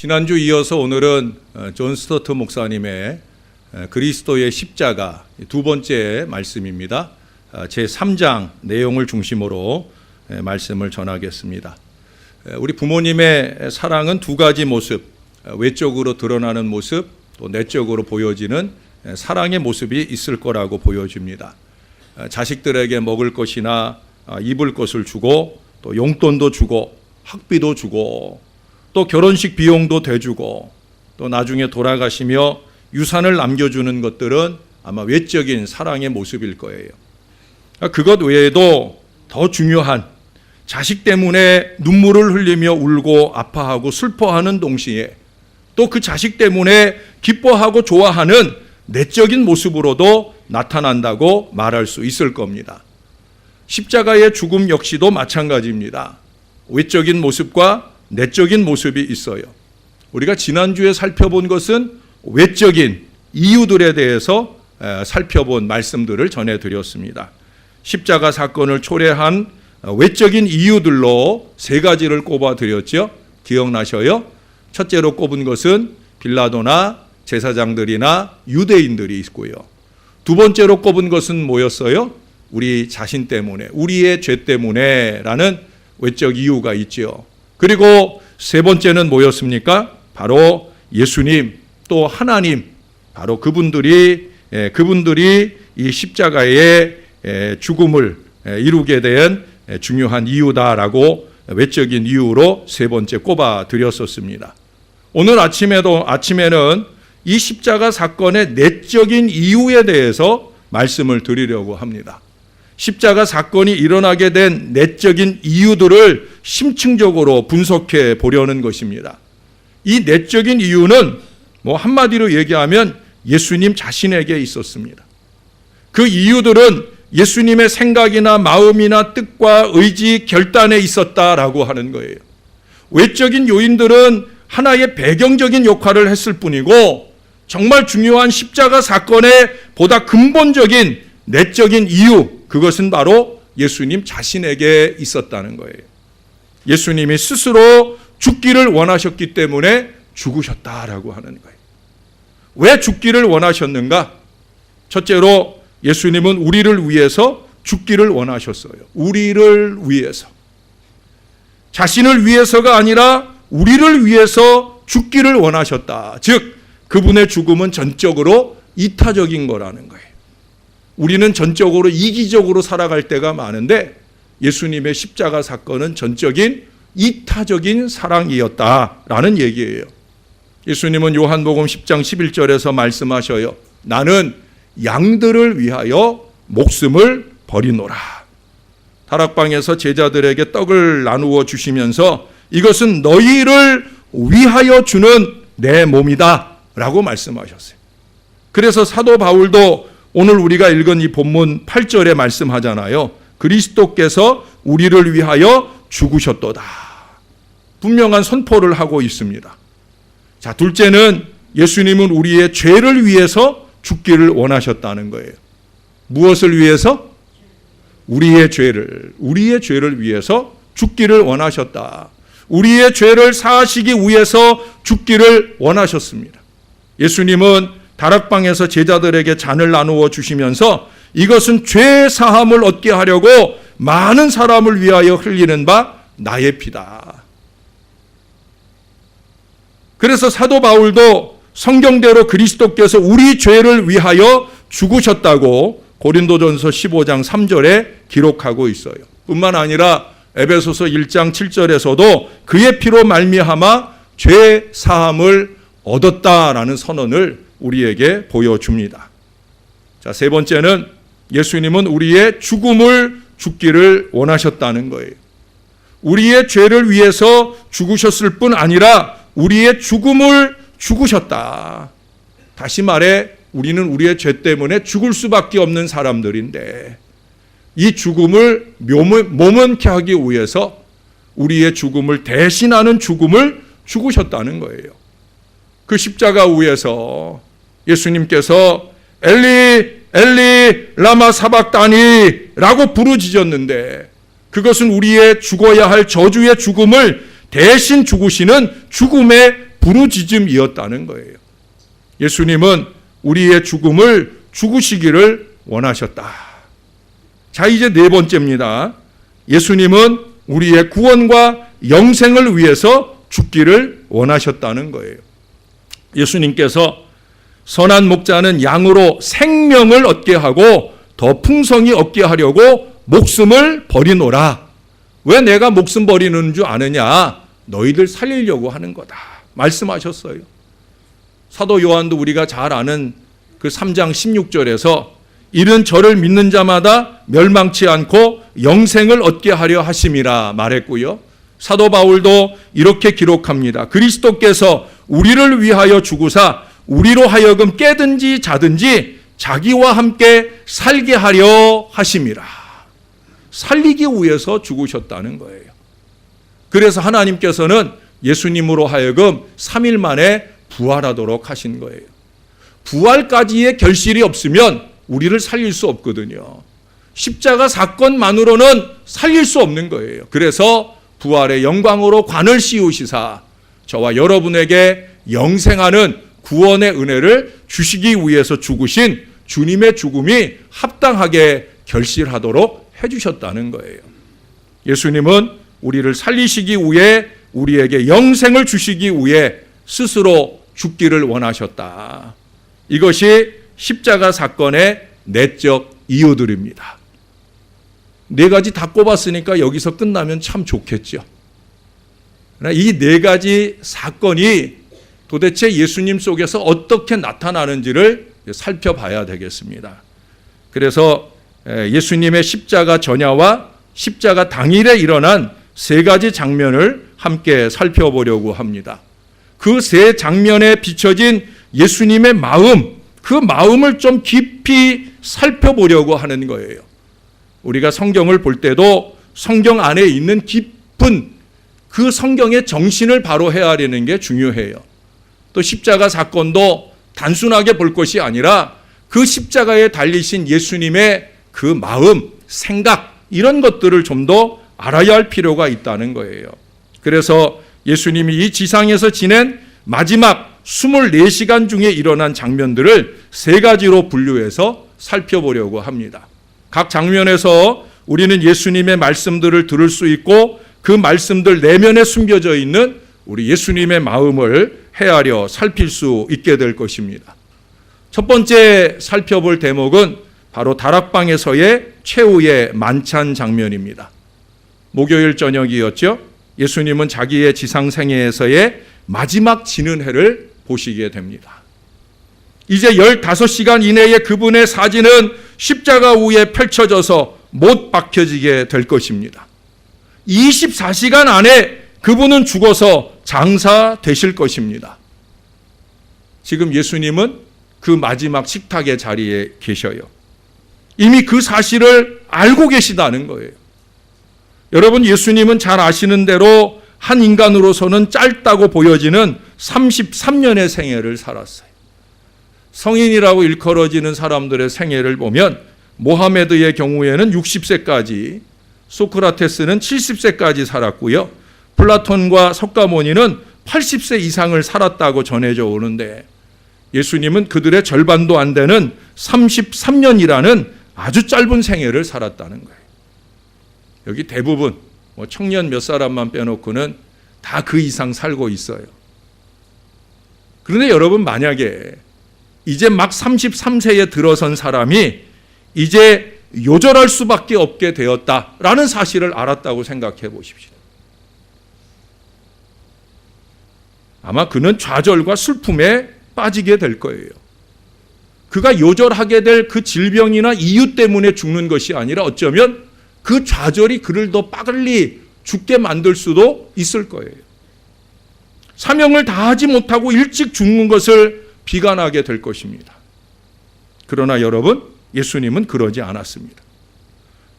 지난주 이어서 오늘은 존 스토트 목사님의 그리스도의 십자가 두 번째 말씀입니다. 제3장 내용을 중심으로 말씀을 전하겠습니다. 우리 부모님의 사랑은 두 가지 모습, 외적으로 드러나는 모습, 또 내적으로 보여지는 사랑의 모습이 있을 거라고 보여집니다. 자식들에게 먹을 것이나 입을 것을 주고, 또 용돈도 주고, 학비도 주고, 또 결혼식 비용도 대주고, 또 나중에 돌아가시며 유산을 남겨주는 것들은 아마 외적인 사랑의 모습일 거예요. 그것 외에도 더 중요한, 자식 때문에 눈물을 흘리며 울고 아파하고 슬퍼하는 동시에 또 그 자식 때문에 기뻐하고 좋아하는 내적인 모습으로도 나타난다고 말할 수 있을 겁니다. 십자가의 죽음 역시도 마찬가지입니다. 외적인 모습과 내적인 모습이 있어요. 우리가 지난주에 살펴본 것은 외적인 이유들에 대해서 살펴본 말씀들을 전해드렸습니다. 십자가 사건을 초래한 외적인 이유들로 세 가지를 꼽아드렸죠. 기억나셔요? 첫째로 꼽은 것은 빌라도나 제사장들이나 유대인들이 있고요. 두 번째로 꼽은 것은 뭐였어요? 우리 자신 때문에, 우리의 죄 때문에 라는 외적 이유가 있죠. 그리고 세 번째는 뭐였습니까? 바로 예수님, 또 하나님, 바로 그분들이 이 십자가의 죽음을 이루게 된 중요한 이유다라고 외적인 이유로 세 번째 꼽아 드렸었습니다. 오늘 아침에는 이 십자가 사건의 내적인 이유에 대해서 말씀을 드리려고 합니다. 십자가 사건이 일어나게 된 내적인 이유들을 심층적으로 분석해 보려는 것입니다. 이 내적인 이유는 한마디로 얘기하면 예수님 자신에게 있었습니다. 그 이유들은 예수님의 생각이나 마음이나 뜻과 의지, 결단에 있었다라고 하는 거예요. 외적인 요인들은 하나의 배경적인 역할을 했을 뿐이고, 정말 중요한 십자가 사건의 보다 근본적인 내적인 이유, 그것은 바로 예수님 자신에게 있었다는 거예요. 예수님이 스스로 죽기를 원하셨기 때문에 죽으셨다라고 하는 거예요. 왜 죽기를 원하셨는가? 첫째로 예수님은 우리를 위해서 죽기를 원하셨어요. 우리를 위해서. 자신을 위해서가 아니라 우리를 위해서 죽기를 원하셨다. 즉, 그분의 죽음은 전적으로 이타적인 거라는 거예요. 우리는 전적으로 이기적으로 살아갈 때가 많은데 예수님의 십자가 사건은 전적인 이타적인 사랑이었다라는 얘기예요. 예수님은 요한복음 10장 11절에서 말씀하셔요. 나는 양들을 위하여 목숨을 버리노라. 다락방에서 제자들에게 떡을 나누어 주시면서 이것은 너희를 위하여 주는 내 몸이다 라고 말씀하셨어요. 그래서 사도 바울도 오늘 우리가 읽은 이 본문 8절에 말씀하잖아요. 그리스도께서 우리를 위하여 죽으셨도다. 분명한 선포를 하고 있습니다. 자, 둘째는 예수님은 우리의 죄를 위해서 죽기를 원하셨다는 거예요. 무엇을 위해서? 우리의 죄를 위해서 죽기를 원하셨다. 우리의 죄를 사하시기 위해서 죽기를 원하셨습니다. 예수님은 다락방에서 제자들에게 잔을 나누어 주시면서 이것은 죄 사함을 얻게 하려고 많은 사람을 위하여 흘리는 바 나의 피다. 그래서 사도 바울도 성경대로 그리스도께서 우리 죄를 위하여 죽으셨다고 고린도전서 15장 3절에 기록하고 있어요. 뿐만 아니라 에베소서 1장 7절에서도 그의 피로 말미암아 죄 사함을 얻었다라는 선언을 우리에게 보여줍니다. 자, 세 번째는 예수님은 우리의 죽기를 원하셨다는 거예요. 우리의 죄를 위해서 죽으셨을 뿐 아니라 우리의 죽음을 죽으셨다. 다시 말해 우리는 우리의 죄 때문에 죽을 수밖에 없는 사람들인데 이 죽음을 모면케 하기 위해서 우리의 죽음을 대신하는 죽음을 죽으셨다는 거예요. 그 십자가 위에서 예수님께서 엘리 엘리 라마 사박다니 라고 부르짖었는데 그것은 우리의 죽어야 할 저주의 죽음을 대신 죽으시는 죽음의 부르짖음이었다는 거예요. 예수님은 우리의 죽음을 죽으시기를 원하셨다. 자, 이제 네 번째입니다. 예수님은 우리의 구원과 영생을 위해서 죽기를 원하셨다는 거예요. 예수님께서 선한 목자는 양으로 생명을 얻게 하고 더 풍성히 얻게 하려고 목숨을 버리노라. 왜 내가 목숨 버리는 줄 아느냐? 너희들 살리려고 하는 거다 말씀하셨어요. 사도 요한도 우리가 잘 아는 그 3장 16절에서 이는 저를 믿는 자마다 멸망치 않고 영생을 얻게 하려 하심이라 말했고요. 사도 바울도 이렇게 기록합니다. 그리스도께서 우리를 위하여 죽으사 우리로 하여금 깨든지 자든지 자기와 함께 살게 하려 하심이라. 살리기 위해서 죽으셨다는 거예요. 그래서 하나님께서는 예수님으로 하여금 3일 만에 부활하도록 하신 거예요. 부활까지의 결실이 없으면 우리를 살릴 수 없거든요. 십자가 사건만으로는 살릴 수 없는 거예요. 그래서 부활의 영광으로 관을 씌우시사 저와 여러분에게 영생하는 구원의 은혜를 주시기 위해서 죽으신 주님의 죽음이 합당하게 결실하도록 해주셨다는 거예요. 예수님은 우리를 살리시기 위해 우리에게 영생을 주시기 위해 스스로 죽기를 원하셨다. 이것이 십자가 사건의 내적 이유들입니다. 네 가지 다 꼽았으니까 여기서 끝나면 참 좋겠죠. 이 네 가지 사건이 도대체 예수님 속에서 어떻게 나타나는지를 살펴봐야 되겠습니다. 그래서 예수님의 십자가 전야와 십자가 당일에 일어난 세 가지 장면을 함께 살펴보려고 합니다. 그 세 장면에 비춰진 예수님의 마음, 그 마음을 좀 깊이 살펴보려고 하는 거예요. 우리가 성경을 볼 때도 성경 안에 있는 깊은 그 성경의 정신을 바로 헤아리는 게 중요해요. 또 십자가 사건도 단순하게 볼 것이 아니라 그 십자가에 달리신 예수님의 그 마음, 생각 이런 것들을 좀 더 알아야 할 필요가 있다는 거예요. 그래서 예수님이 이 지상에서 지낸 마지막 24시간 중에 일어난 장면들을 세 가지로 분류해서 살펴보려고 합니다. 각 장면에서 우리는 예수님의 말씀들을 들을 수 있고 그 말씀들 내면에 숨겨져 있는 우리 예수님의 마음을 헤아려 살필 수 있게 될 것입니다. 첫 번째 살펴볼 대목은 바로 다락방에서의 최후의 만찬 장면입니다. 목요일 저녁이었죠. 예수님은 자기의 지상생애에서의 마지막 지는 해를 보시게 됩니다. 이제 15시간 이내에 그분의 사진은 십자가 위에 펼쳐져서 못 박혀지게 될 것입니다. 24시간 안에 그분은 죽어서 장사되실 것입니다. 지금 예수님은 그 마지막 식탁의 자리에 계셔요. 이미 그 사실을 알고 계시다는 거예요. 여러분, 예수님은 잘 아시는 대로 한 인간으로서는 짧다고 보여지는 33년의 생애를 살았어요. 성인이라고 일컬어지는 사람들의 생애를 보면 모하메드의 경우에는 60세까지, 소크라테스는 70세까지 살았고요. 플라톤과 석가모니는 80세 이상을 살았다고 전해져 오는데 예수님은 그들의 절반도 안 되는 33년이라는 아주 짧은 생애를 살았다는 거예요. 여기 대부분 청년 몇 사람만 빼놓고는 다 그 이상 살고 있어요. 그런데 여러분, 만약에 이제 막 33세에 들어선 사람이 이제 요절할 수밖에 없게 되었다라는 사실을 알았다고 생각해 보십시오. 아마 그는 좌절과 슬픔에 빠지게 될 거예요. 그가 요절하게 될 그 질병이나 이유 때문에 죽는 것이 아니라 어쩌면 그 좌절이 그를 더 빨리 죽게 만들 수도 있을 거예요. 사명을 다하지 못하고 일찍 죽는 것을 비관하게 될 것입니다. 그러나 여러분, 예수님은 그러지 않았습니다.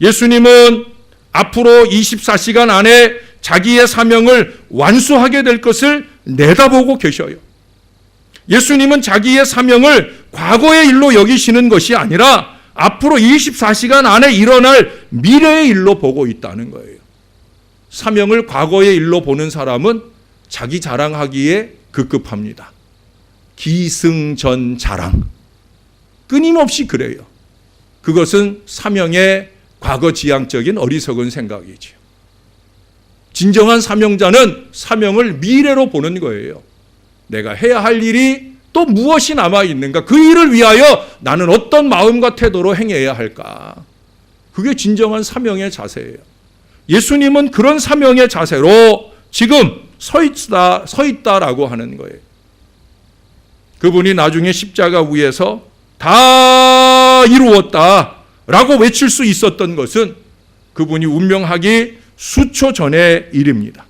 예수님은 앞으로 24시간 안에 자기의 사명을 완수하게 될 것을 내다보고 계셔요. 예수님은 자기의 사명을 과거의 일로 여기시는 것이 아니라 앞으로 24시간 안에 일어날 미래의 일로 보고 있다는 거예요. 사명을 과거의 일로 보는 사람은 자기 자랑하기에 급급합니다. 기승전자랑. 끊임없이 그래요. 그것은 사명의 과거지향적인 어리석은 생각이죠. 진정한 사명자는 사명을 미래로 보는 거예요. 내가 해야 할 일이 또 무엇이 남아있는가? 그 일을 위하여 나는 어떤 마음과 태도로 행해야 할까? 그게 진정한 사명의 자세예요. 예수님은 그런 사명의 자세로 지금 서 있다라고 하는 거예요. 그분이 나중에 십자가 위에서 다 이루었다라고 외칠 수 있었던 것은 그분이 운명하기 수초 전의 일입니다.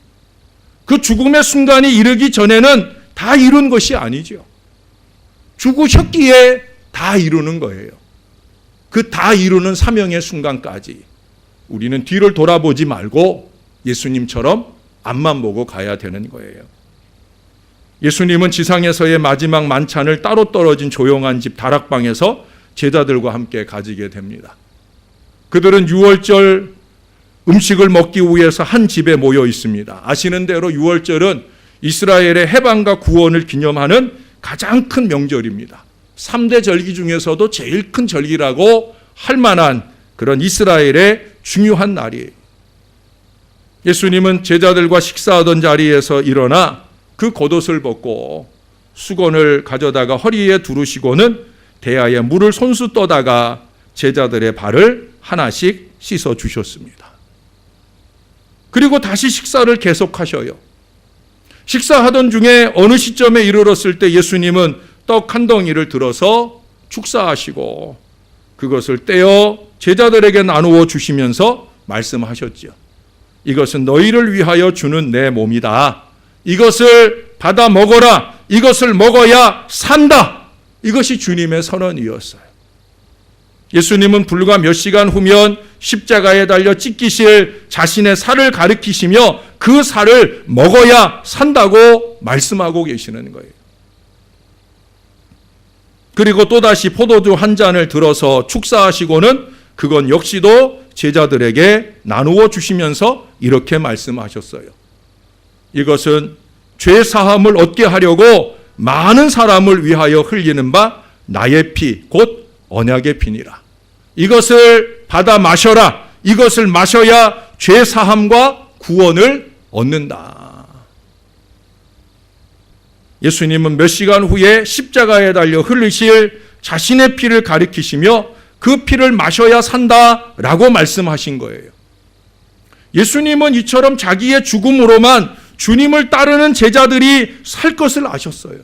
그 죽음의 순간이 이르기 전에는 다 이룬 것이 아니죠. 죽으셨기에 다 이루는 거예요. 그 다 이루는 사명의 순간까지 우리는 뒤를 돌아보지 말고 예수님처럼 앞만 보고 가야 되는 거예요. 예수님은 지상에서의 마지막 만찬을 따로 떨어진 조용한 집 다락방에서 제자들과 함께 가지게 됩니다. 그들은 유월절 음식을 먹기 위해서 한 집에 모여 있습니다. 아시는 대로 유월절은 이스라엘의 해방과 구원을 기념하는 가장 큰 명절입니다. 3대 절기 중에서도 제일 큰 절기라고 할 만한 그런 이스라엘의 중요한 날이에요. 예수님은 제자들과 식사하던 자리에서 일어나 그 겉옷을 벗고 수건을 가져다가 허리에 두르시고는 대야에 물을 손수 떠다가 제자들의 발을 하나씩 씻어 주셨습니다. 그리고 다시 식사를 계속하셔요. 식사하던 중에 어느 시점에 이르렀을 때 예수님은 떡 한 덩이를 들어서 축사하시고 그것을 떼어 제자들에게 나누어 주시면서 말씀하셨죠. 이것은 너희를 위하여 주는 내 몸이다. 이것을 받아 먹어라. 이것을 먹어야 산다. 이것이 주님의 선언이었어요. 예수님은 불과 몇 시간 후면 십자가에 달려 찢기실 자신의 살을 가리키시며 그 살을 먹어야 산다고 말씀하고 계시는 거예요. 그리고 또다시 포도주 한 잔을 들어서 축사하시고는 그건 역시도 제자들에게 나누어 주시면서 이렇게 말씀하셨어요. 이것은 죄 사함을 얻게 하려고 많은 사람을 위하여 흘리는 바 나의 피, 곧 언약의 피니라. 이것을 받아 마셔라. 이것을 마셔야 죄 사함과 구원을 얻는다. 예수님은 몇 시간 후에 십자가에 달려 흘리실 자신의 피를 가리키시며 그 피를 마셔야 산다라고 말씀하신 거예요. 예수님은 이처럼 자기의 죽음으로만 주님을 따르는 제자들이 살 것을 아셨어요.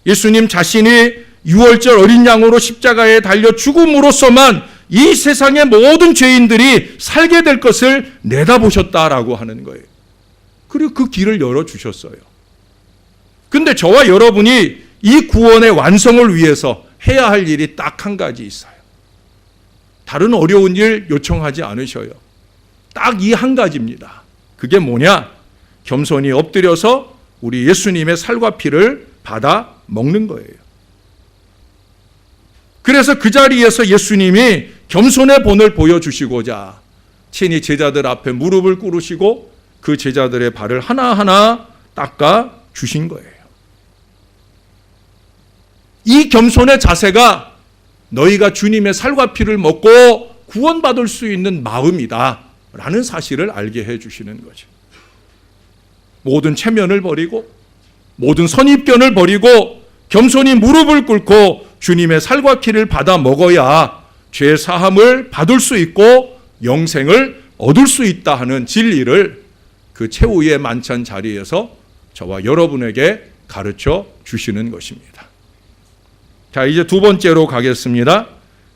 예수님 자신이 유월절 어린 양으로 십자가에 달려 죽음으로써만 이 세상의 모든 죄인들이 살게 될 것을 내다보셨다라고 하는 거예요. 그리고 그 길을 열어주셨어요. 근데 저와 여러분이 이 구원의 완성을 위해서 해야 할 일이 딱 한 가지 있어요. 다른 어려운 일 요청하지 않으셔요. 딱 이 한 가지입니다. 그게 뭐냐? 겸손히 엎드려서 우리 예수님의 살과 피를 받아 먹는 거예요. 그래서 그 자리에서 예수님이 겸손의 본을 보여주시고자 친히 제자들 앞에 무릎을 꿇으시고 그 제자들의 발을 하나하나 닦아 주신 거예요. 이 겸손의 자세가 너희가 주님의 살과 피를 먹고 구원받을 수 있는 마음이다 라는 사실을 알게 해주시는 거죠. 모든 체면을 버리고 모든 선입견을 버리고 겸손히 무릎을 꿇고 주님의 살과 피를 받아 먹어야 죄 사함을 받을 수 있고 영생을 얻을 수 있다 하는 진리를 그 최후의 만찬 자리에서 저와 여러분에게 가르쳐 주시는 것입니다. 자, 이제 두 번째로 가겠습니다.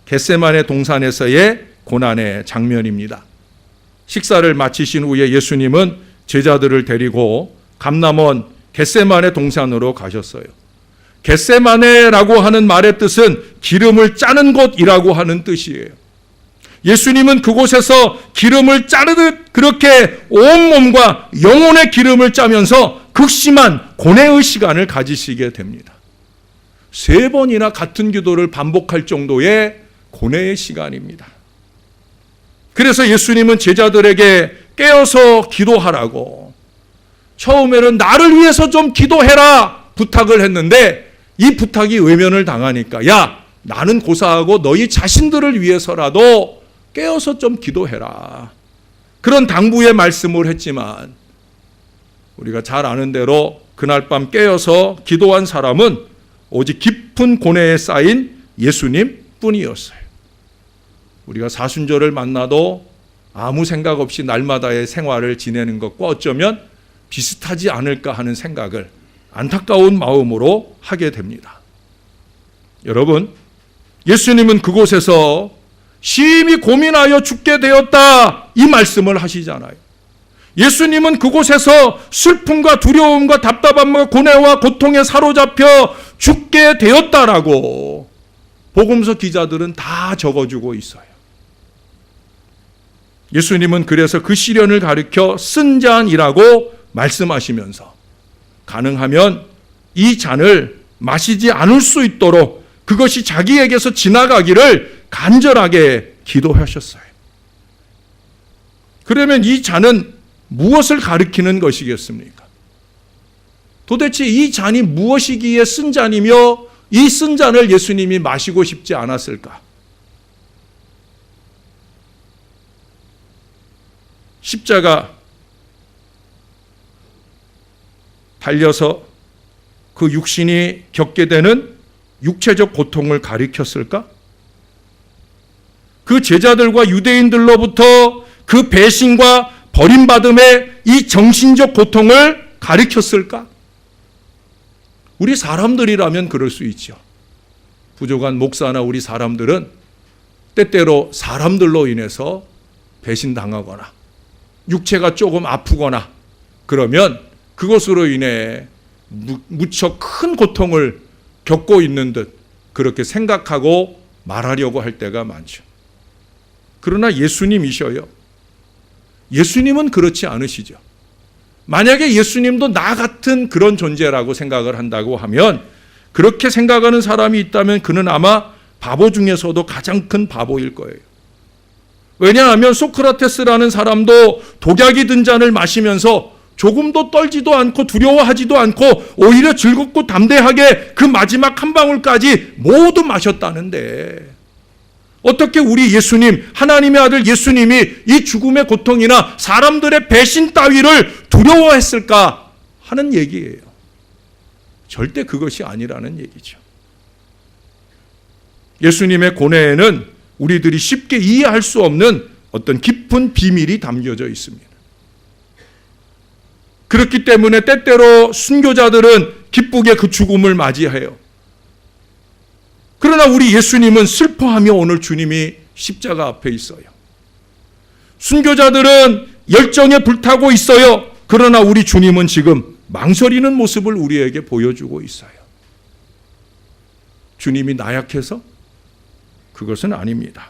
겟세마네 동산에서의 고난의 장면입니다. 식사를 마치신 후에 예수님은 제자들을 데리고 감람원 겟세마네 동산으로 가셨어요. 겟세마네라고 하는 말의 뜻은 기름을 짜는 곳이라고 하는 뜻이에요. 예수님은 그곳에서 기름을 짜르듯 그렇게 온몸과 영혼의 기름을 짜면서 극심한 고뇌의 시간을 가지시게 됩니다. 3번이나 같은 기도를 반복할 정도의 고뇌의 시간입니다. 그래서 예수님은 제자들에게 깨어서 기도하라고 처음에는 나를 위해서 좀 기도해라 부탁을 했는데 이 부탁이 외면을 당하니까 야, 나는 고사하고 너희 자신들을 위해서라도 깨어서 좀 기도해라. 그런 당부의 말씀을 했지만 우리가 잘 아는 대로 그날 밤 깨어서 기도한 사람은 오직 깊은 고뇌에 쌓인 예수님 뿐이었어요. 우리가 사순절을 만나도 아무 생각 없이 날마다의 생활을 지내는 것과 어쩌면 비슷하지 않을까 하는 생각을 안타까운 마음으로 하게 됩니다. 여러분, 예수님은 그곳에서 심히 고민하여 죽게 되었다 이 말씀을 하시잖아요. 예수님은 그곳에서 슬픔과 두려움과 답답함과 고뇌와 고통에 사로잡혀 죽게 되었다라고 복음서 기자들은 다 적어주고 있어요. 예수님은 그래서 그 시련을 가리켜 쓴 잔이라고 말씀하시면서 가능하면 이 잔을 마시지 않을 수 있도록 그것이 자기에게서 지나가기를 간절하게 기도하셨어요. 그러면 이 잔은 무엇을 가리키는 것이겠습니까? 도대체 이 잔이 무엇이기에 쓴 잔이며 이 쓴 잔을 예수님이 마시고 싶지 않았을까? 십자가 달려서 그 육신이 겪게 되는 육체적 고통을 가리켰을까? 그 제자들과 유대인들로부터 그 배신과 버림받음의 이 정신적 고통을 가리켰을까? 우리 사람들이라면 그럴 수 있죠. 부족한 목사나 우리 사람들은 때때로 사람들로 인해서 배신당하거나 육체가 조금 아프거나 그러면 그것으로 인해 무척 큰 고통을 겪고 있는 듯 그렇게 생각하고 말하려고 할 때가 많죠. 그러나 예수님이셔요. 예수님은 그렇지 않으시죠. 만약에 예수님도 나 같은 그런 존재라고 생각을 한다고 하면 그렇게 생각하는 사람이 있다면 그는 아마 바보 중에서도 가장 큰 바보일 거예요. 왜냐하면 소크라테스라는 사람도 독약이 든 잔을 마시면서 조금도 떨지도 않고 두려워하지도 않고 오히려 즐겁고 담대하게 그 마지막 한 방울까지 모두 마셨다는데 어떻게 우리 예수님, 하나님의 아들 예수님이 이 죽음의 고통이나 사람들의 배신 따위를 두려워했을까 하는 얘기예요. 절대 그것이 아니라는 얘기죠. 예수님의 고뇌에는 우리들이 쉽게 이해할 수 없는 어떤 깊은 비밀이 담겨져 있습니다. 그렇기 때문에 때때로 순교자들은 기쁘게 그 죽음을 맞이해요. 그러나 우리 예수님은 슬퍼하며 오늘 주님이 십자가 앞에 있어요. 순교자들은 열정에 불타고 있어요. 그러나 우리 주님은 지금 망설이는 모습을 우리에게 보여주고 있어요. 주님이 나약해서? 그것은 아닙니다.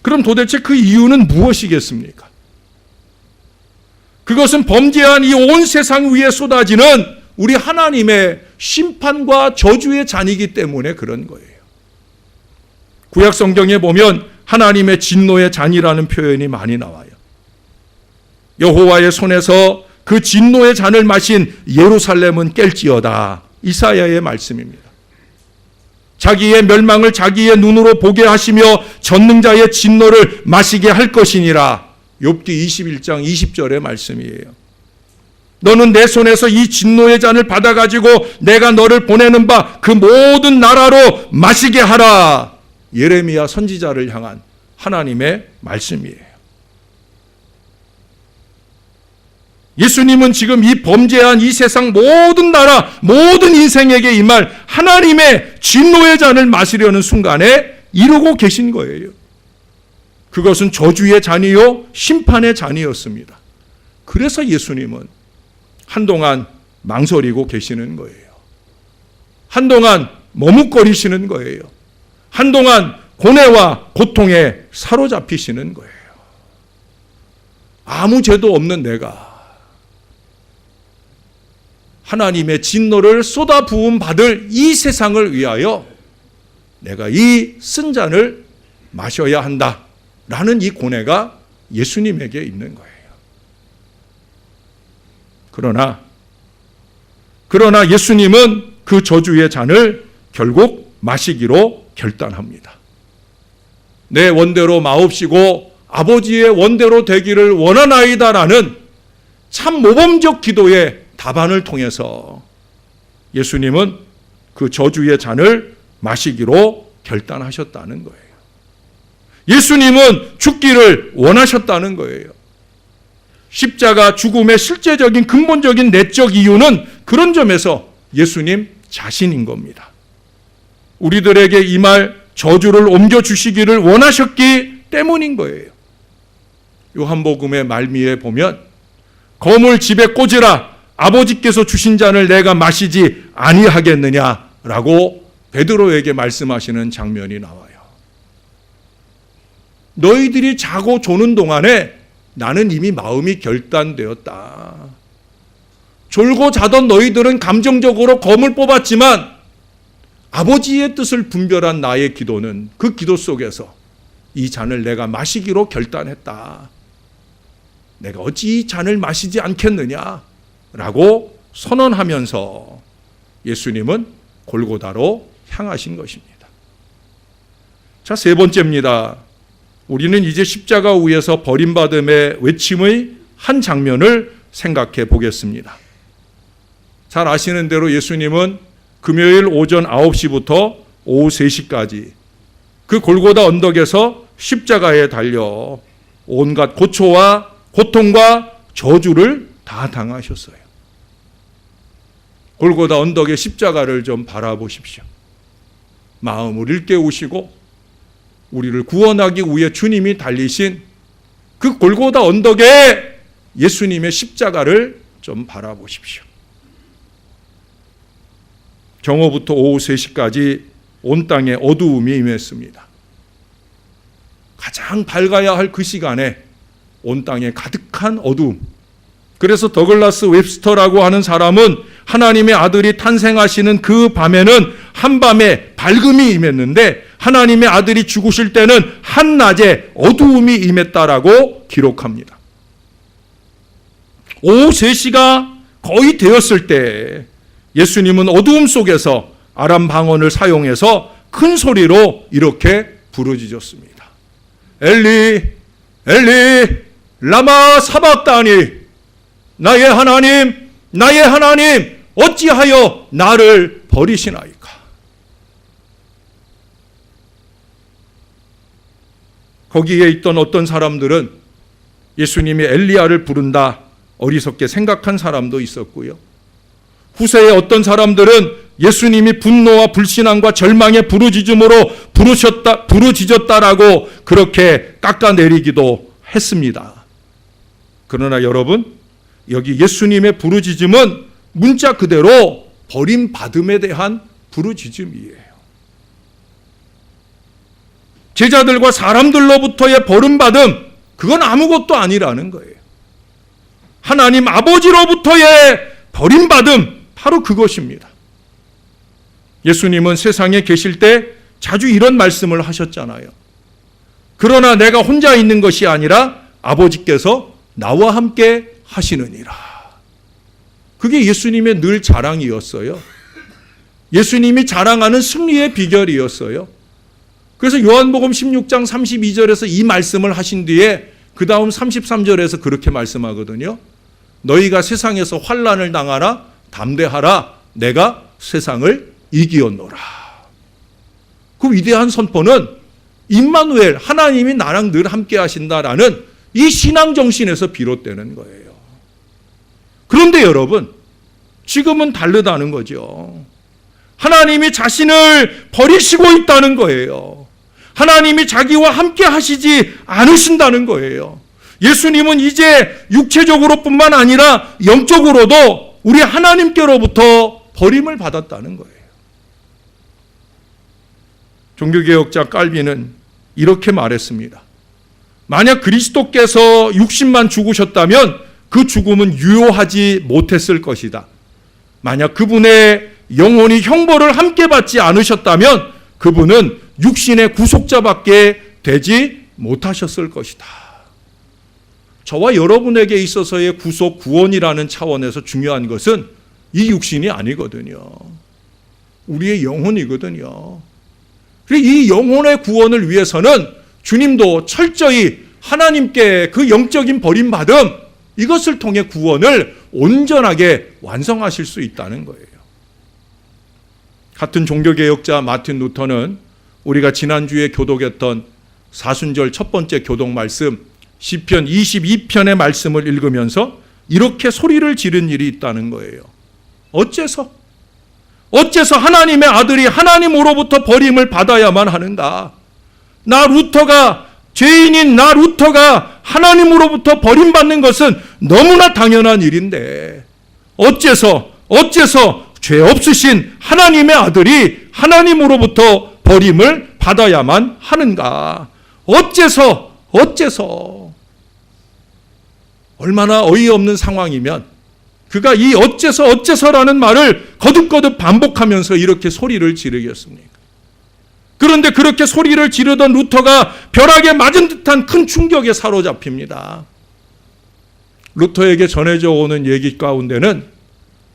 그럼 도대체 그 이유는 무엇이겠습니까? 그것은 범죄한 이 온 세상 위에 쏟아지는 우리 하나님의 심판과 저주의 잔이기 때문에 그런 거예요. 구약 성경에 보면 하나님의 진노의 잔이라는 표현이 많이 나와요. 여호와의 손에서 그 진노의 잔을 마신 예루살렘은 깰지어다. 이사야의 말씀입니다. 자기의 멸망을 자기의 눈으로 보게 하시며 전능자의 진노를 마시게 할 것이니라. 욥기 21장 20절의 말씀이에요. 너는 내 손에서 이 진노의 잔을 받아가지고 내가 너를 보내는 바 그 모든 나라로 마시게 하라. 예레미야 선지자를 향한 하나님의 말씀이에요. 예수님은 지금 이 범죄한 이 세상 모든 나라, 모든 인생에게 임할 하나님의 진노의 잔을 마시려는 순간에 이루고 계신 거예요. 그것은 저주의 잔이요 심판의 잔이었습니다. 그래서 예수님은 한동안 망설이고 계시는 거예요. 한동안 머뭇거리시는 거예요. 한동안 고뇌와 고통에 사로잡히시는 거예요. 아무 죄도 없는 내가 하나님의 진노를 쏟아 부음 받을 이 세상을 위하여 내가 이 쓴 잔을 마셔야 한다라는 이 고뇌가 예수님에게 있는 거예요. 그러나 예수님은 그 저주의 잔을 결국 마시기로 결단합니다. 내 원대로 마옵시고 아버지의 원대로 되기를 원하나이다라는 참 모범적 기도의 답안을 통해서 예수님은 그 저주의 잔을 마시기로 결단하셨다는 거예요. 예수님은 죽기를 원하셨다는 거예요. 십자가 죽음의 실제적인 근본적인 내적 이유는 그런 점에서 예수님 자신인 겁니다. 우리들에게 이 말 저주를 옮겨주시기를 원하셨기 때문인 거예요. 요한복음의 말미에 보면 검을 집에 꽂으라 아버지께서 주신 잔을 내가 마시지 아니하겠느냐라고 베드로에게 말씀하시는 장면이 나와요. 너희들이 자고 조는 동안에 나는 이미 마음이 결단되었다. 졸고 자던 너희들은 감정적으로 검을 뽑았지만 아버지의 뜻을 분별한 나의 기도는 그 기도 속에서 이 잔을 내가 마시기로 결단했다. 내가 어찌 이 잔을 마시지 않겠느냐라고 선언하면서 예수님은 골고다로 향하신 것입니다. 자, 세 번째입니다. 우리는 이제 십자가 위에서 버림받음의 외침의 한 장면을 생각해 보겠습니다. 잘 아시는 대로 예수님은 금요일 오전 9시부터 오후 3시까지 그 골고다 언덕에서 십자가에 달려 온갖 고초와 고통과 저주를 다 당하셨어요. 골고다 언덕의 십자가를 좀 바라보십시오. 마음을 일깨우시고 우리를 구원하기 위해 주님이 달리신 그 골고다 언덕에 예수님의 십자가를 좀 바라보십시오. 정오부터 오후 3시까지 온 땅에 어두움이 임했습니다. 가장 밝아야 할 그 시간에 온 땅에 가득한 어두움. 그래서 더글라스 웹스터라고 하는 사람은 하나님의 아들이 탄생하시는 그 밤에는 한밤에 밝음이 임했는데 하나님의 아들이 죽으실 때는 한낮에 어두움이 임했다라고 기록합니다. 오후 3시가 거의 되었을 때 예수님은 어두움 속에서 아람 방언을 사용해서 큰 소리로 이렇게 부르짖었습니다. 엘리, 엘리, 라마 사박다니. 나의 하나님, 나의 하나님, 어찌하여 나를 버리시나이까. 거기에 있던 어떤 사람들은 예수님이 엘리야를 부른다 어리석게 생각한 사람도 있었고요. 후세의 어떤 사람들은 예수님이 분노와 불신앙과 절망의 부르짖음으로 부르짖었다라고 그렇게 깎아내리기도 했습니다. 그러나 여러분, 여기 예수님의 부르짖음은 문자 그대로 버림받음에 대한 부르짖음이에요. 제자들과 사람들로부터의 버림받음, 그건 아무것도 아니라는 거예요. 하나님 아버지로부터의 버림받음, 바로 그것입니다. 예수님은 세상에 계실 때 자주 이런 말씀을 하셨잖아요. 그러나 내가 혼자 있는 것이 아니라 아버지께서 나와 함께 하시느니라. 그게 예수님의 늘 자랑이었어요. 예수님이 자랑하는 승리의 비결이었어요. 그래서 요한복음 16장 32절에서 이 말씀을 하신 뒤에 그 다음 33절에서 그렇게 말씀하거든요. 너희가 세상에서 환난을 당하라, 담대하라, 내가 세상을 이기었노라. 그 위대한 선포는 임마누엘, 하나님이 나랑 늘 함께 하신다라는 이 신앙 정신에서 비롯되는 거예요. 그런데 여러분, 지금은 다르다는 거죠. 하나님이 자신을 버리시고 있다는 거예요. 하나님이 자기와 함께 하시지 않으신다는 거예요. 예수님은 이제 육체적으로뿐만 아니라 영적으로도 우리 하나님께로부터 버림을 받았다는 거예요. 종교개혁자 깔빈은 이렇게 말했습니다. 만약 그리스도께서 육신만 죽으셨다면 그 죽음은 유효하지 못했을 것이다. 만약 그분의 영혼이 형벌을 함께 받지 않으셨다면 그분은 육신의 구속자밖에 되지 못하셨을 것이다. 저와 여러분에게 있어서의 구속, 구원이라는 차원에서 중요한 것은 이 육신이 아니거든요. 우리의 영혼이거든요. 이 영혼의 구원을 위해서는 주님도 철저히 하나님께 그 영적인 버림받음, 이것을 통해 구원을 온전하게 완성하실 수 있다는 거예요. 같은 종교개혁자 마틴 루터는 우리가 지난주에 교독했던 사순절 첫 번째 교독 말씀 시편 22편의 말씀을 읽으면서 이렇게 소리를 지른 일이 있다는 거예요. 어째서 하나님의 아들이 하나님으로부터 버림을 받아야만 하는가? 나 루터가, 죄인인 나 루터가 하나님으로부터 버림받는 것은 너무나 당연한 일인데 어째서 죄 없으신 하나님의 아들이 하나님으로부터 버림을 받아야만 하는가? 어째서 얼마나 어이없는 상황이면 그가 이 어째서라는 말을 거듭거듭 반복하면서 이렇게 소리를 지르겠습니까? 그런데 그렇게 소리를 지르던 루터가 벼락에 맞은 듯한 큰 충격에 사로잡힙니다. 루터에게 전해져 오는 얘기 가운데는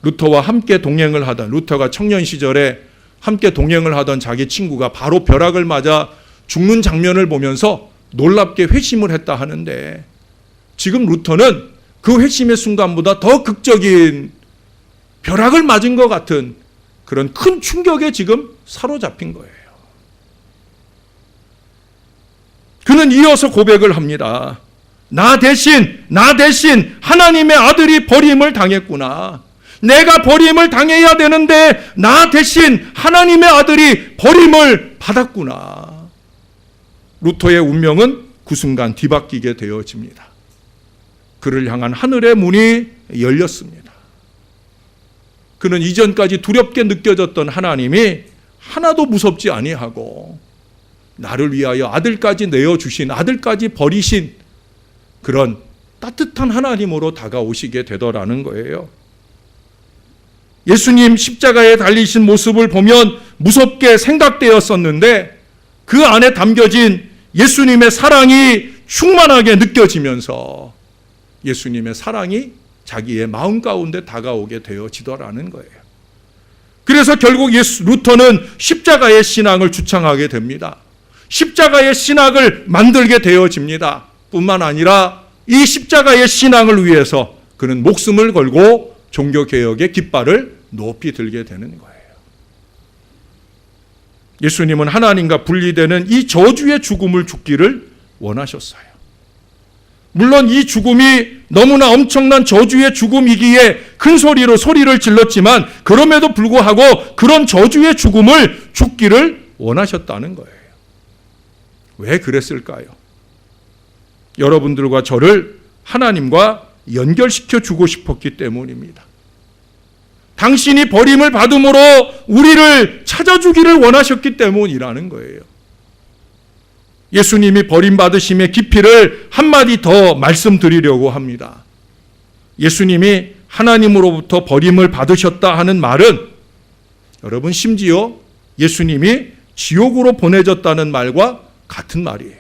루터와 함께 동행을 하던, 루터가 청년 시절에 함께 동행을 하던 자기 친구가 바로 벼락을 맞아 죽는 장면을 보면서 놀랍게 회심을 했다 하는데, 지금 루터는 그 회심의 순간보다 더 극적인 벼락을 맞은 것 같은 그런 큰 충격에 지금 사로잡힌 거예요. 그는 이어서 고백을 합니다. 나 대신 하나님의 아들이 버림을 당했구나. 내가 버림을 당해야 되는데 나 대신 하나님의 아들이 버림을 받았구나. 루터의 운명은 그 순간 뒤바뀌게 되어집니다. 그를 향한 하늘의 문이 열렸습니다. 그는 이전까지 두렵게 느껴졌던 하나님이 하나도 무섭지 아니하고 나를 위하여 아들까지 내어주신, 아들까지 버리신 그런 따뜻한 하나님으로 다가오시게 되더라는 거예요. 예수님 십자가에 달리신 모습을 보면 무섭게 생각되었었는데 그 안에 담겨진 예수님의 사랑이 충만하게 느껴지면서 예수님의 사랑이 자기의 마음 가운데 다가오게 되어지더라는 거예요. 그래서 결국 루터는 십자가의 신앙을 주창하게 됩니다. 십자가의 신학을 만들게 되어집니다. 뿐만 아니라 이 십자가의 신앙을 위해서 그는 목숨을 걸고 종교개혁의 깃발을 높이 들게 되는 거예요. 예수님은 하나님과 분리되는 이 저주의 죽음을 죽기를 원하셨어요. 물론 이 죽음이 너무나 엄청난 저주의 죽음이기에 큰 소리로 소리를 질렀지만 그럼에도 불구하고 그런 저주의 죽음을 죽기를 원하셨다는 거예요. 왜 그랬을까요? 여러분들과 저를 하나님과 연결시켜 주고 싶었기 때문입니다. 당신이 버림을 받음으로 우리를 찾아주기를 원하셨기 때문이라는 거예요. 예수님이 버림받으심의 깊이를 한마디 더 말씀드리려고 합니다. 예수님이 하나님으로부터 버림을 받으셨다 하는 말은 여러분 심지어 예수님이 지옥으로 보내졌다는 말과 같은 말이에요.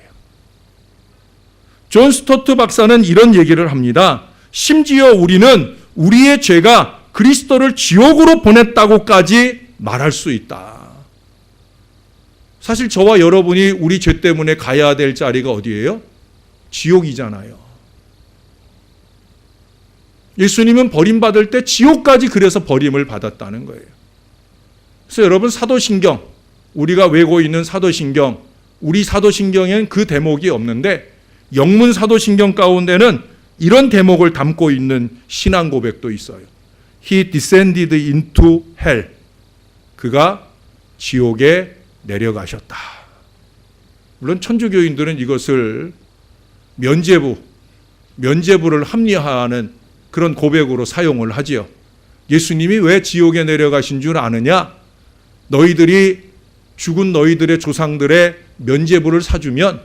존 스토트 박사는 이런 얘기를 합니다. 심지어 우리는 우리의 죄가 그리스도를 지옥으로 보냈다고까지 말할 수 있다. 사실 저와 여러분이 우리 죄 때문에 가야 될 자리가 어디예요? 지옥이잖아요. 예수님은 버림받을 때 지옥까지 그래서 버림을 받았다는 거예요. 그래서 여러분 사도신경, 우리가 외고 있는 사도신경, 우리 사도신경에는 그 대목이 없는데 영문 사도신경 가운데는 이런 대목을 담고 있는 신앙 고백도 있어요. He descended into hell. 그가 지옥에 내려가셨다. 물론 천주교인들은 이것을 면죄부를 합리화하는 그런 고백으로 사용을 하지요. 예수님이 왜 지옥에 내려가신 줄 아느냐? 너희들이 죽은 너희들의 조상들의 면죄부를 사주면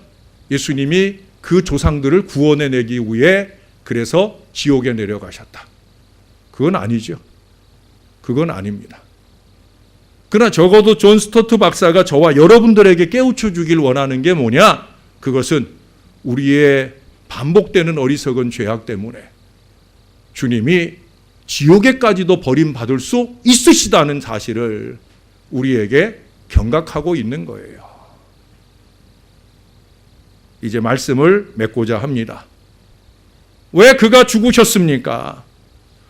예수님이 그 조상들을 구원해내기 위해 그래서 지옥에 내려가셨다. 그건 아니죠. 그건 아닙니다. 그러나 적어도 존 스토트 박사가 저와 여러분들에게 깨우쳐 주길 원하는 게 뭐냐? 그것은 우리의 반복되는 어리석은 죄악 때문에 주님이 지옥에까지도 버림받을 수 있으시다는 사실을 우리에게 경각하고 있는 거예요. 이제 말씀을 맺고자 합니다. 왜 그가 죽으셨습니까?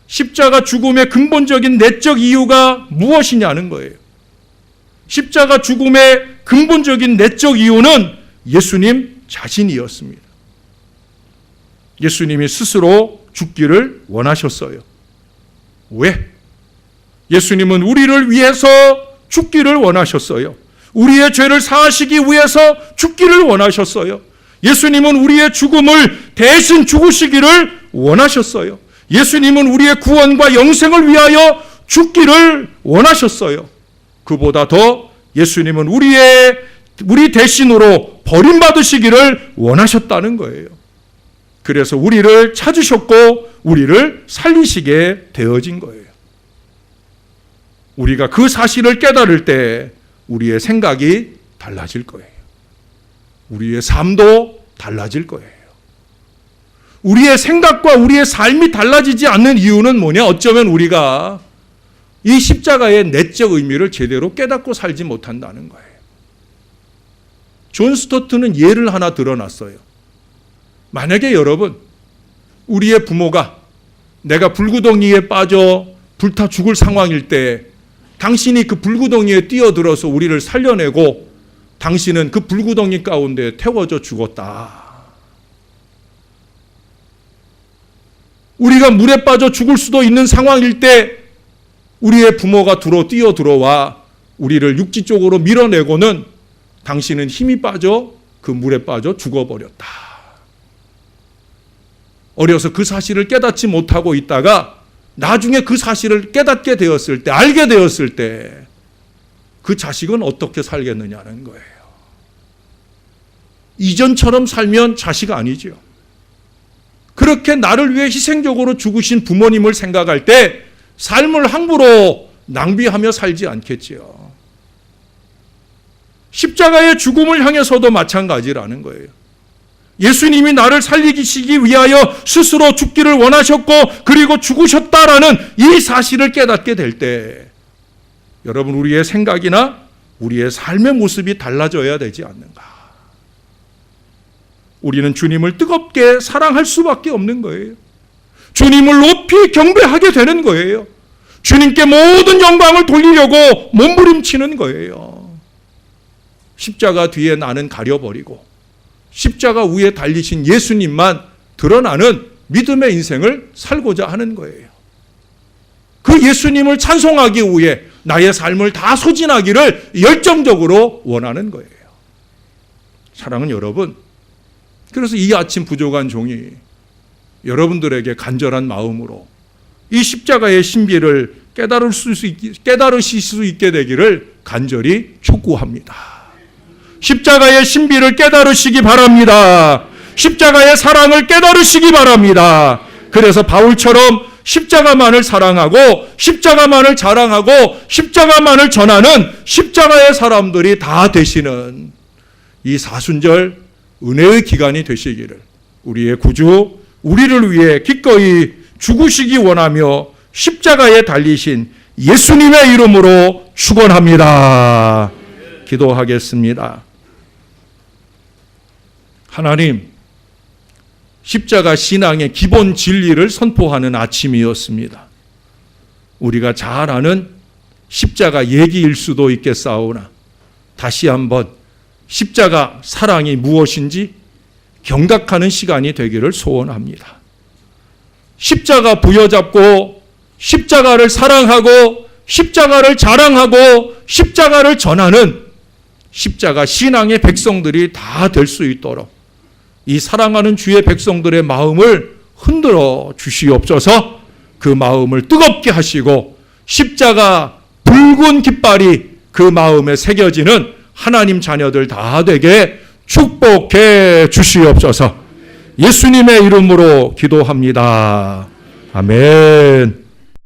십자가 죽음의 근본적인 내적 이유가 무엇이냐는 거예요. 십자가 죽음의 근본적인 내적 이유는 예수님 자신이었습니다. 예수님이 스스로 죽기를 원하셨어요. 왜? 예수님은 우리를 위해서 죽기를 원하셨어요. 우리의 죄를 사하시기 위해서 죽기를 원하셨어요. 예수님은 우리의 죽음을 대신 죽으시기를 원하셨어요. 예수님은 우리의 구원과 영생을 위하여 죽기를 원하셨어요. 그보다 더 예수님은 우리 대신으로 버림받으시기를 원하셨다는 거예요. 그래서 우리를 찾으셨고 우리를 살리시게 되어진 거예요. 우리가 그 사실을 깨달을 때 우리의 생각이 달라질 거예요. 우리의 삶도 달라질 거예요. 우리의 생각과 우리의 삶이 달라지지 않는 이유는 뭐냐? 어쩌면 우리가 이 십자가의 내적 의미를 제대로 깨닫고 살지 못한다는 거예요. 존 스토트는 예를 하나 들어놨어요. 만약에 여러분, 우리의 부모가 내가 불구덩이에 빠져 불타 죽을 상황일 때 당신이 그 불구덩이에 뛰어들어서 우리를 살려내고 당신은 그 불구덩이 가운데 태워져 죽었다. 우리가 물에 빠져 죽을 수도 있는 상황일 때 우리의 부모가 뛰어들어와 우리를 육지 쪽으로 밀어내고는 당신은 힘이 빠져 그 물에 빠져 죽어버렸다. 어려서 그 사실을 깨닫지 못하고 있다가 나중에 그 사실을 깨닫게 되었을 때, 알게 되었을 때 그 자식은 어떻게 살겠느냐는 거예요. 이전처럼 살면 자식 아니죠. 그렇게 나를 위해 희생적으로 죽으신 부모님을 생각할 때 삶을 함부로 낭비하며 살지 않겠지요. 십자가의 죽음을 향해서도 마찬가지라는 거예요. 예수님이 나를 살리시기 위하여 스스로 죽기를 원하셨고 그리고 죽으셨다라는 이 사실을 깨닫게 될 때 여러분, 우리의 생각이나 우리의 삶의 모습이 달라져야 되지 않는가. 우리는 주님을 뜨겁게 사랑할 수밖에 없는 거예요. 주님을 높이 경배하게 되는 거예요. 주님께 모든 영광을 돌리려고 몸부림치는 거예요. 십자가 뒤에 나는 가려버리고 십자가 위에 달리신 예수님만 드러나는 믿음의 인생을 살고자 하는 거예요. 그 예수님을 찬송하기 위해 나의 삶을 다 소진하기를 열정적으로 원하는 거예요. 사랑하는 여러분, 그래서 이 아침 부족한 종이 여러분들에게 간절한 마음으로 이 십자가의 신비를 깨달으실 수 있게 되기를 간절히 촉구합니다. 십자가의 신비를 깨달으시기 바랍니다. 십자가의 사랑을 깨달으시기 바랍니다. 그래서 바울처럼 십자가만을 사랑하고 십자가만을 자랑하고 십자가만을 전하는 십자가의 사람들이 다 되시는 이 사순절 은혜의 기간이 되시기를 우리의 구주, 우리를 위해 기꺼이 죽으시기 원하며 십자가에 달리신 예수님의 이름으로 축원합니다. 기도하겠습니다. 하나님, 십자가 신앙의 기본 진리를 선포하는 아침이었습니다. 우리가 잘 아는 십자가 얘기일 수도 있겠사오나 다시 한번 십자가 사랑이 무엇인지 경각하는 시간이 되기를 소원합니다. 십자가 부여잡고 십자가를 사랑하고 십자가를 자랑하고 십자가를 전하는 십자가 신앙의 백성들이 다 될 수 있도록 이 사랑하는 주의 백성들의 마음을 흔들어 주시옵소서. 그 마음을 뜨겁게 하시고 십자가 붉은 깃발이 그 마음에 새겨지는 하나님 자녀들 다 되게 축복해 주시옵소서. 예수님의 이름으로 기도합니다. 아멘.